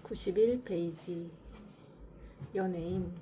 91페이지 연예인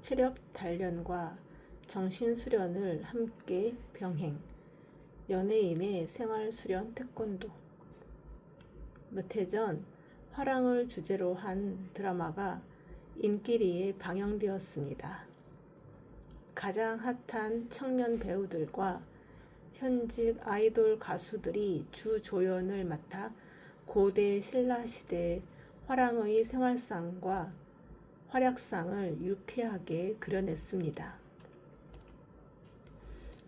체력 단련과 정신 수련을 함께 병행 연예인의 생활 수련 태권도. 몇 해 전 화랑을 주제로 한 드라마가 인기리에 방영되었습니다. 가장 핫한 청년 배우들과 현직 아이돌 가수들이 주 조연을 맡아 고대 신라시대 화랑의 생활상과 활약상을 유쾌하게 그려냈습니다.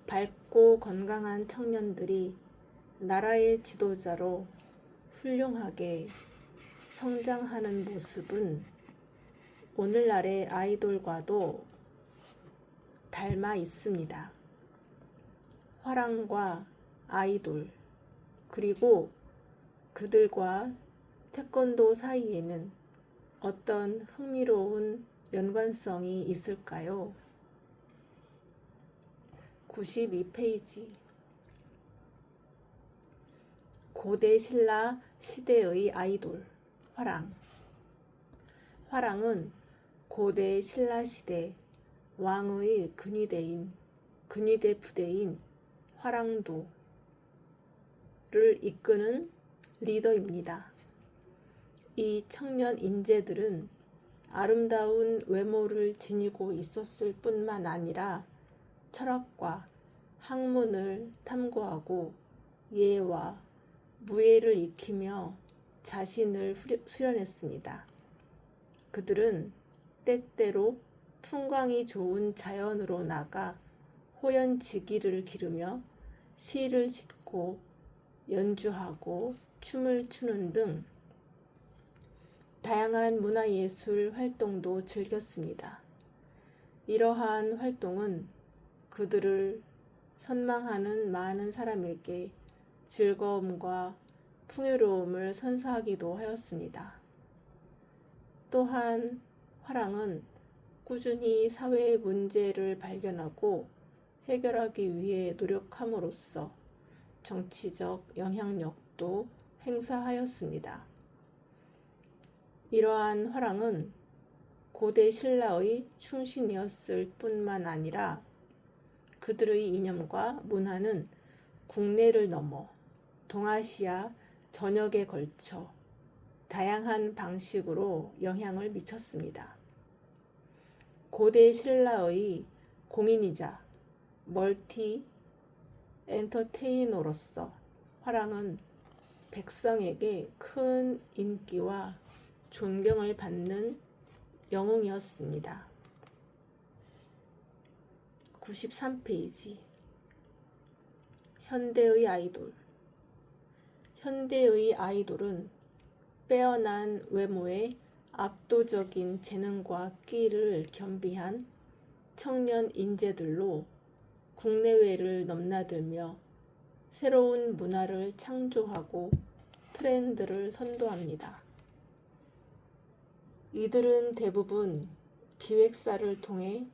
밝고 건강한 청년들이 나라의 지도자로 훌륭하게 성장하는 모습은 오늘날의 아이돌과도 닮아 있습니다. 화랑과 아이돌, 그리고 그들과 태권도 사이에는 어떤 흥미로운 연관성이 있을까요? 92페이지 고대 신라 시대의 아이돌 화랑. 화랑은 고대 신라 시대 왕의 근위대 부대인 화랑도를 이끄는 리더입니다. 이 청년 인재들은 아름다운 외모를 지니고 있었을 뿐만 아니라 철학과 학문을 탐구하고 예와 무예를 익히며 자신을 수련했습니다. 그들은 때때로 풍광이 좋은 자연으로 나가 호연지기를 기르며 시를 짓고 연주하고 춤을 추는 등 다양한 문화예술 활동도 즐겼습니다. 이러한 활동은 그들을 선망하는 많은 사람에게 즐거움과 풍요로움을 선사하기도 하였습니다. 또한 화랑은 꾸준히 사회의 문제를 발견하고 해결하기 위해 노력함으로써 정치적 영향력도 행사하였습니다. 이러한 화랑은 고대 신라의 충신이었을 뿐만 아니라 그들의 이념과 문화는 국내를 넘어 동아시아 전역에 걸쳐 다양한 방식으로 영향을 미쳤습니다. 고대 신라의 공인이자 멀티 엔터테이너로서 화랑은 백성에게 큰 인기와 존경을 받는 영웅이었습니다. 93페이지 현대의 아이돌. 현대의 아이돌은 빼어난 외모에 압도적인 재능과 끼를 겸비한 청년 인재들로 국내외를 넘나들며 새로운 문화를 창조하고 트렌드를 선도합니다. 이들은 대부분 기획사를 통해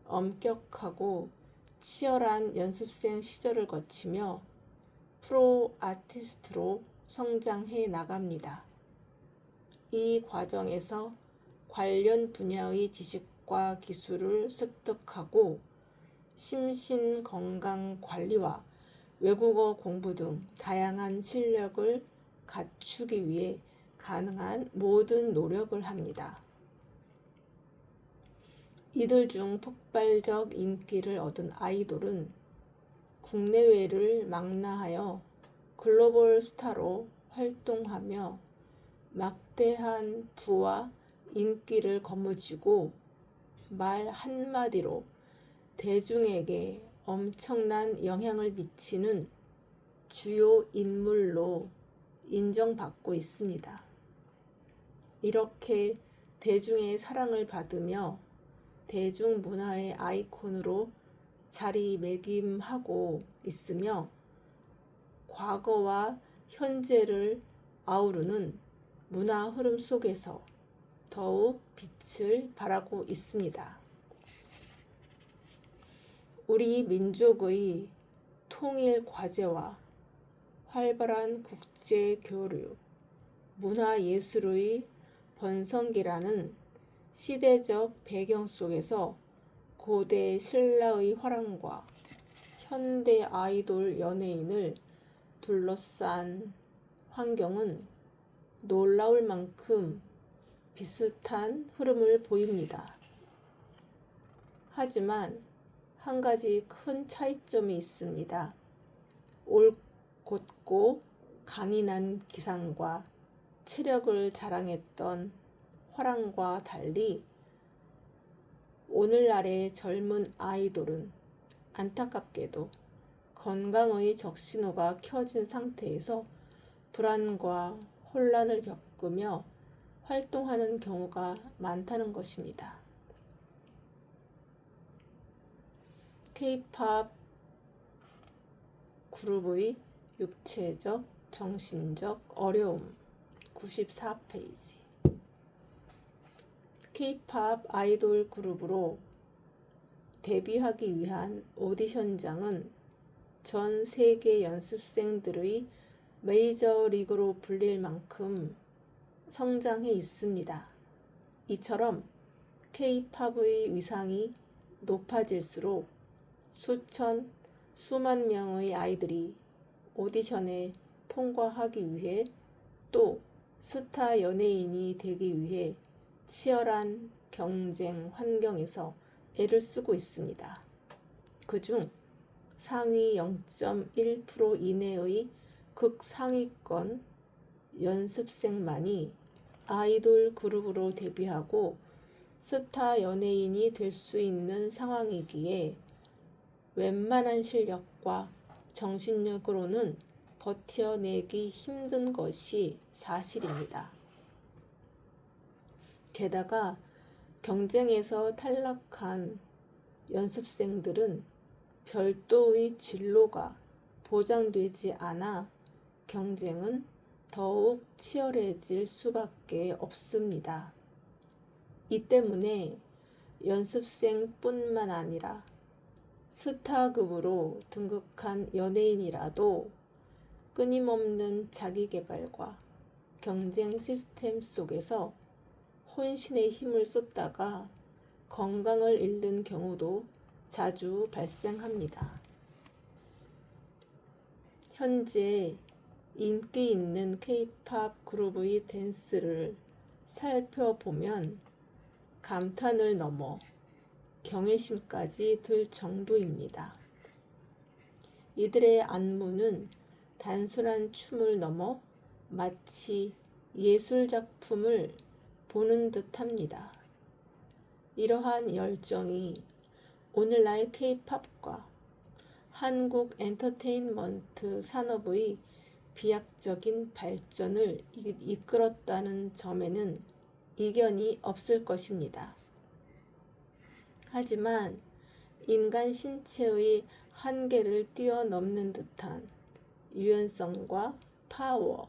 엄격하고 치열한 연습생 시절을 거치며 프로 아티스트로 성장해 나갑니다. 이 과정에서 관련 분야의 지식과 기술을 습득하고 심신건강 관리와 외국어 공부 등 다양한 실력을 갖추기 위해 가능한 모든 노력을 합니다. 이들 중 폭발적 인기를 얻은 아이돌은 국내외를 망라하여 글로벌 스타로 활동하며 막대한 부와 인기를 거머쥐고 말 한마디로 대중에게 엄청난 영향을 미치는 주요 인물로 인정받고 있습니다. 이렇게 대중의 사랑을 받으며 대중문화의 아이콘으로 자리매김하고 있으며 과거와 현재를 아우르는 문화 흐름 속에서 더욱 빛을 발하고 있습니다. 우리 민족의 통일 과제와 활발한 국제 교류, 문화예술의 번성기라는 시대적 배경 속에서 고대 신라의 화랑과 현대 아이돌 연예인을 둘러싼 환경은 놀라울 만큼 비슷한 흐름을 보입니다. 하지만 한 가지 큰 차이점이 있습니다. 올곧고 강인한 기상과 체력을 자랑했던 화랑과 달리 오늘날의 젊은 아이돌은 안타깝게도 건강의 적신호가 켜진 상태에서 불안과 혼란을 겪으며 활동하는 경우가 많다는 것입니다. K-팝 그룹의 육체적, 정신적 어려움 94페이지. K-팝 아이돌 그룹으로 데뷔하기 위한 오디션장은 전 세계 연습생들의 메이저리그로 불릴 만큼 성장해 있습니다. 이처럼 K-팝의 위상이 높아질수록 수천, 수만 명의 아이들이 오디션에 통과하기 위해 또 스타 연예인이 되기 위해 치열한 경쟁 환경에서 애를 쓰고 있습니다. 그중 상위 0.1% 이내의 극상위권 연습생만이 아이돌 그룹으로 데뷔하고 스타 연예인이 될 수 있는 상황이기에 웬만한 실력과 정신력으로는 버텨내기 힘든 것이 사실입니다. 게다가 경쟁에서 탈락한 연습생들은 별도의 진로가 보장되지 않아 경쟁은 더욱 치열해질 수밖에 없습니다. 이 때문에 연습생뿐만 아니라 스타급으로 등극한 연예인이라도 끊임없는 자기개발과 경쟁 시스템 속에서 혼신의 힘을 쏟다가 건강을 잃는 경우도 자주 발생합니다. 현재 인기 있는 K-팝 그룹의 댄스를 살펴보면 감탄을 넘어 경외심까지 들 정도입니다. 이들의 안무는 단순한 춤을 넘어 마치 예술작품을 보는 듯합니다. 이러한 열정이 오늘날 K-팝과 한국 엔터테인먼트 산업의 비약적인 발전을 이끌었다는 점에는 이견이 없을 것입니다. 하지만 인간 신체의 한계를 뛰어넘는 듯한 유연성과 파워,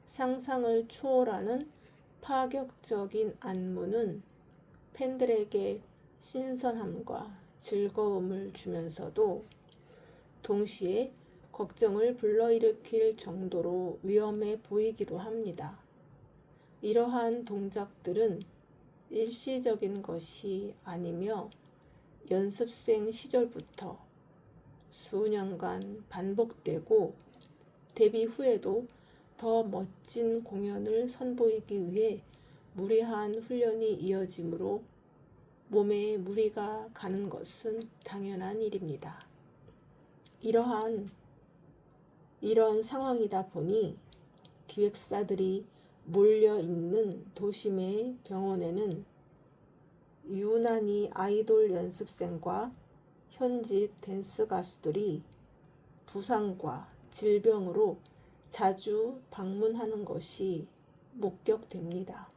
상상을 초월하는 파격적인 안무는 팬들에게 신선함과 즐거움을 주면서도 동시에 걱정을 불러일으킬 정도로 위험해 보이기도 합니다. 이러한 동작들은 일시적인 것이 아니며 연습생 시절부터 수년간 반복되고 데뷔 후에도 더 멋진 공연을 선보이기 위해 무리한 훈련이 이어지므로 몸에 무리가 가는 것은 당연한 일입니다. 이런 상황이다 보니 기획사들이 몰려있는 도심의 병원에는 유난히 아이돌 연습생과 현직 댄스 가수들이 부상과 질병으로 자주 방문하는 것이 목격됩니다.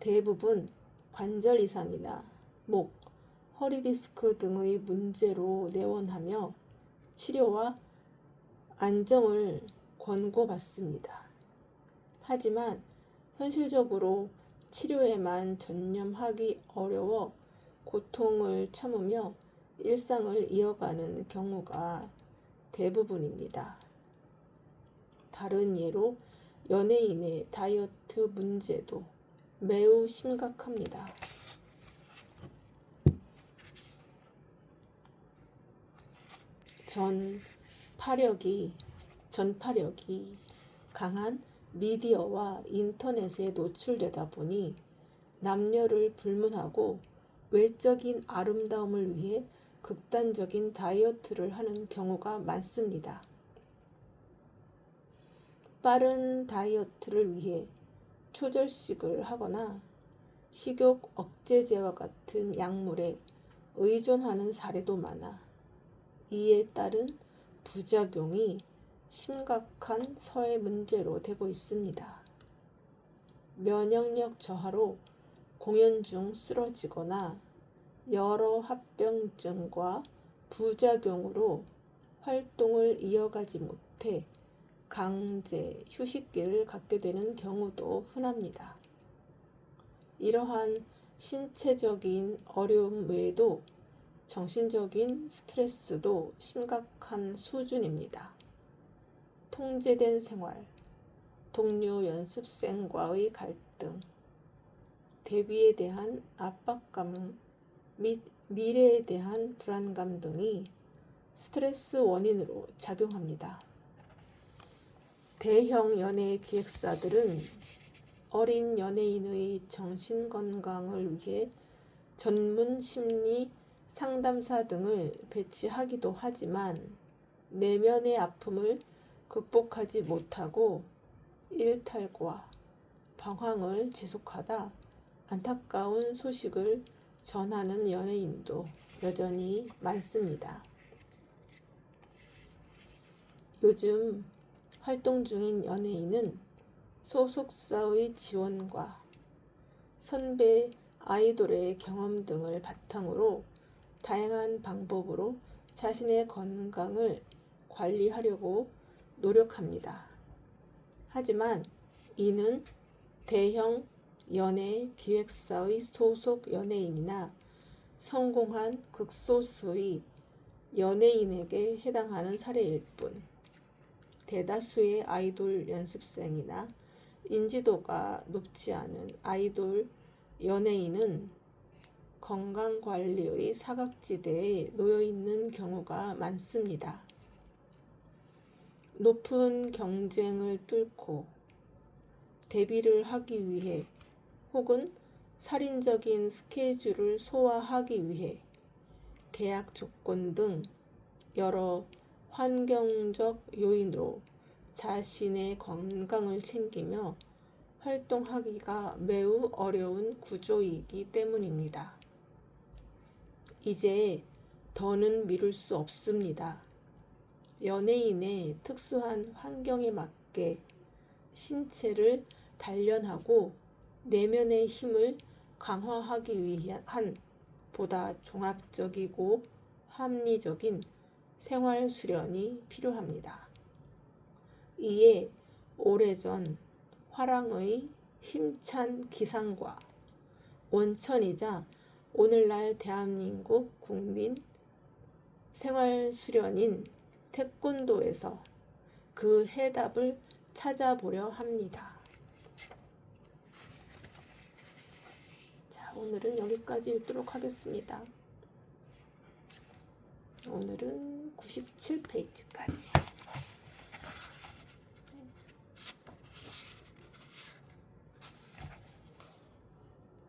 대부분 관절 이상이나 목, 허리 디스크 등의 문제로 내원하며 치료와 안정을 권고받습니다. 하지만 현실적으로 치료에만 전념하기 어려워 고통을 참으며 일상을 이어가는 경우가 대부분입니다. 다른 예로 연예인의 다이어트 문제도 매우 심각합니다. 전파력이 강한 미디어와 인터넷에 노출되다 보니 남녀를 불문하고 외적인 아름다움을 위해 극단적인 다이어트를 하는 경우가 많습니다. 빠른 다이어트를 위해 초절식을 하거나 식욕 억제제와 같은 약물에 의존하는 사례도 많아 이에 따른 부작용이 심각한 사회 문제로 되고 있습니다. 면역력 저하로 공연 중 쓰러지거나 여러 합병증과 부작용으로 활동을 이어가지 못해 강제 휴식기를 갖게 되는 경우도 흔합니다. 이러한 신체적인 어려움 외에도 정신적인 스트레스도 심각한 수준입니다. 통제된 생활, 동료 연습생과의 갈등, 데뷔에 대한 압박감 및 미래에 대한 불안감 등이 스트레스 원인으로 작용합니다. 대형 연예 기획사들은 어린 연예인의 정신건강을 위해 전문 심리 상담사 등을 배치하기도 하지만 내면의 아픔을 극복하지 못하고 일탈과 방황을 지속하다 안타까운 소식을 전하는 연예인도 여전히 많습니다. 요즘 활동 중인 연예인은 소속사의 지원과 선배 아이돌의 경험 등을 바탕으로 다양한 방법으로 자신의 건강을 관리하려고 노력합니다. 하지만 이는 대형 연예 기획사의 소속 연예인이나 성공한 극소수의 연예인에게 해당하는 사례일 뿐, 대다수의 아이돌 연습생이나 인지도가 높지 않은 아이돌 연예인은 건강관리의 사각지대에 놓여 있는 경우가 많습니다. 높은 경쟁을 뚫고 데뷔를 하기 위해 혹은 살인적인 스케줄을 소화하기 위해 계약 조건 등 여러 환경적 요인으로 자신의 건강을 챙기며 활동하기가 매우 어려운 구조이기 때문입니다. 이제 더는 미룰 수 없습니다. 연예인의 특수한 환경에 맞게 신체를 단련하고 내면의 힘을 강화하기 위한 보다 종합적이고 합리적인 생활 수련이 필요합니다. 이에 오래전 화랑의 힘찬 기상과 원천이자 오늘날 대한민국 국민 생활 수련인 태권도에서 그 해답을 찾아보려 합니다. 자, 오늘은 여기까지 읽도록 하겠습니다. 오늘은 97페이지까지.